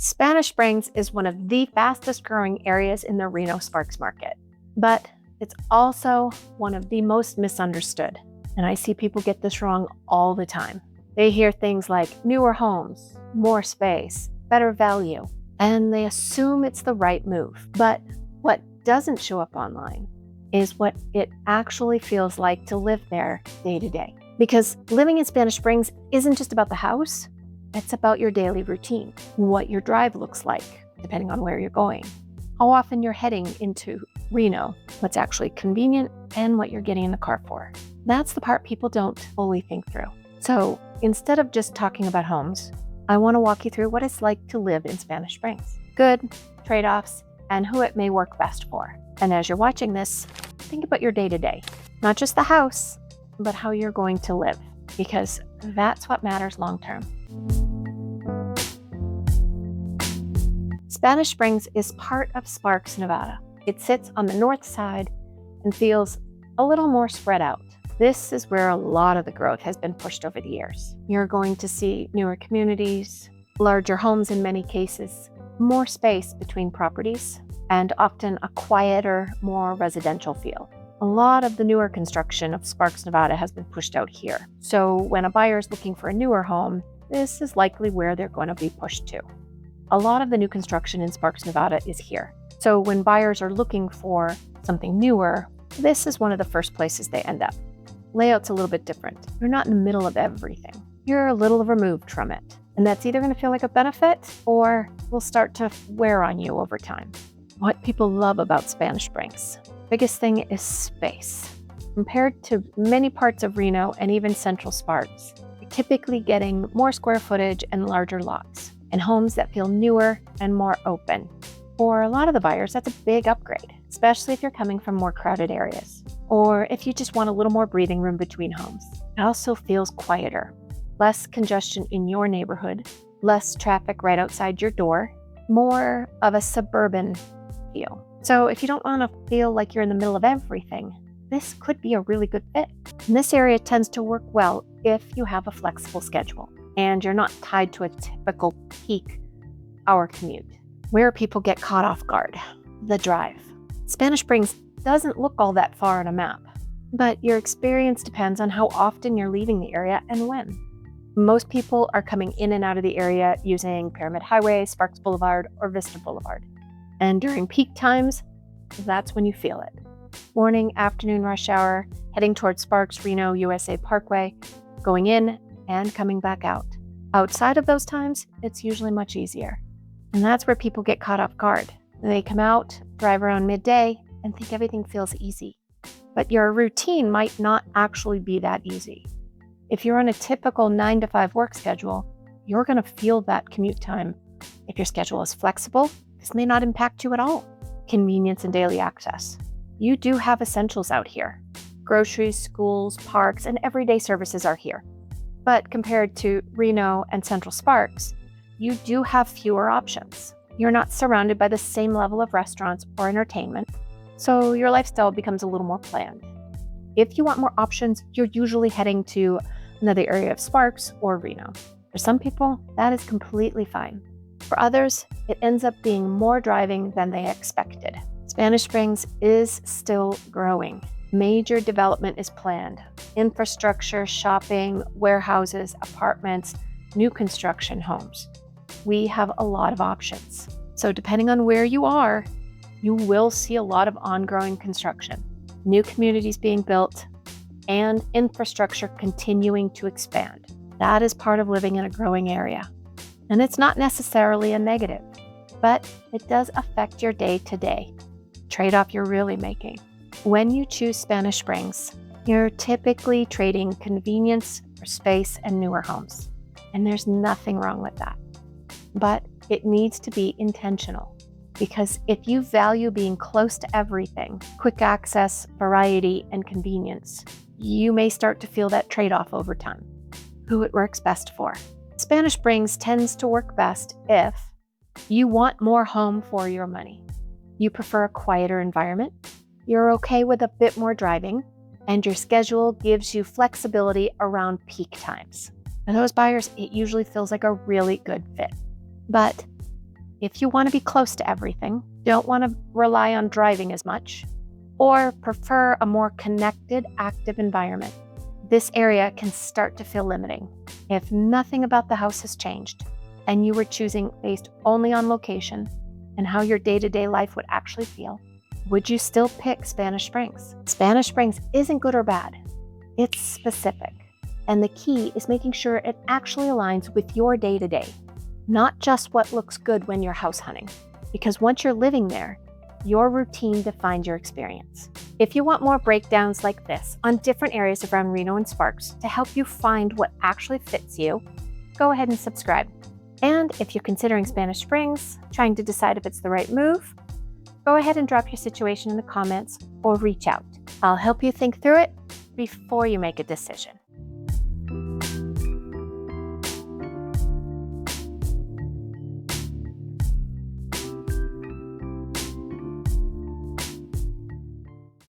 Spanish Springs is one of the fastest growing areas in the Reno Sparks market, but it's also one of the most misunderstood. And I see people get this wrong all the time. They hear things like newer homes, more space, better value, and they assume it's the right move. But what doesn't show up online is what it actually feels like to live there day to day. Because living in Spanish Springs isn't just about the house, it's about your daily routine, what your drive looks like, depending on where you're going, how often you're heading into Reno, what's actually convenient, and what you're getting in the car for. That's the part people don't fully think through. So instead of just talking about homes, I want to walk you through what it's like to live in Spanish Springs. Good, trade-offs, and who it may work best for. And as you're watching this, think about your day-to-day, not just the house, but how you're going to live, because that's what matters long-term. Spanish Springs is part of Sparks, Nevada. It sits on the north side and feels a little more spread out. This is where a lot of the growth has been pushed over the years. You're going to see newer communities, larger homes in many cases, more space between properties, and often a quieter, more residential feel. A lot of the newer construction of Sparks, Nevada has been pushed out here. So when a buyer is looking for a newer home, this is likely where they're going to be pushed to. A lot of the new construction in Sparks, Nevada is here. So when buyers are looking for something newer, this is one of the first places they end up. Layout's a little bit different. You're not in the middle of everything. You're a little removed from it. And that's either going to feel like a benefit or will start to wear on you over time. What people love about Spanish Springs, biggest thing is space. Compared to many parts of Reno and even Central Sparks, you're typically getting more square footage and larger lots, and homes that feel newer and more open. For a lot of the buyers, that's a big upgrade, especially if you're coming from more crowded areas, or if you just want a little more breathing room between homes. It also feels quieter, less congestion in your neighborhood, less traffic right outside your door, more of a suburban feel. So if you don't want to feel like you're in the middle of everything, this could be a really good fit. And this area tends to work well if you have a flexible schedule and you're not tied to a typical peak hour commute. Where people get caught off guard, the drive. Spanish Springs doesn't look all that far on a map, but your experience depends on how often you're leaving the area and when. Most people are coming in and out of the area using Pyramid Highway, Sparks Boulevard, or Vista Boulevard. And during peak times, that's when you feel it. Morning, afternoon rush hour, heading towards Sparks, Reno, USA Parkway, going in and coming back out. Outside of those times, it's usually much easier. And that's where people get caught off guard. They come out, drive around midday, and think everything feels easy. But your routine might not actually be that easy. If you're on a typical 9-to-5 work schedule, you're going to feel that commute time. If your schedule is flexible, this may not impact you at all. Convenience and daily access. You do have essentials out here. Groceries, schools, parks, and everyday services are here. But compared to Reno and Central Sparks, you do have fewer options. You're not surrounded by the same level of restaurants or entertainment, so your lifestyle becomes a little more planned. If you want more options, you're usually heading to another area of Sparks or Reno. For some people, that is completely fine. For others, it ends up being more driving than they expected. Spanish Springs is still growing. Major development is planned. Infrastructure, shopping, warehouses, apartments, new construction homes. We have a lot of options. So depending on where you are, you will see a lot of ongoing construction, new communities being built, and infrastructure continuing to expand. That is part of living in a growing area. And it's not necessarily a negative, but it does affect your day-to-day trade-off you're really making. When you choose Spanish Springs, you're typically trading convenience for space and newer homes. And there's nothing wrong with that. But it needs to be intentional, because if you value being close to everything, quick access, variety, and convenience, you may start to feel that trade-off over time. Who it works best for. Spanish Springs tends to work best if you want more home for your money. You prefer a quieter environment, you're okay with a bit more driving, and your schedule gives you flexibility around peak times. For those buyers, it usually feels like a really good fit. But If you want to be close to everything, don't want to rely on driving as much, or prefer a more connected, active environment, this area can start to feel limiting. If nothing about the house has changed, and you were choosing based only on location and how your day-to-day life would actually feel, would you still pick Spanish Springs? Spanish Springs isn't good or bad. It's specific. And the key is making sure it actually aligns with your day-to-day, not just what looks good when you're house hunting. Because once you're living there, your routine defines your experience. If you want more breakdowns like this on different areas around Reno and Sparks to help you find what actually fits you, go ahead and subscribe. And if you're considering Spanish Springs, trying to decide if it's the right move, go ahead and drop your situation in the comments or reach out. I'll help you think through it before you make a decision.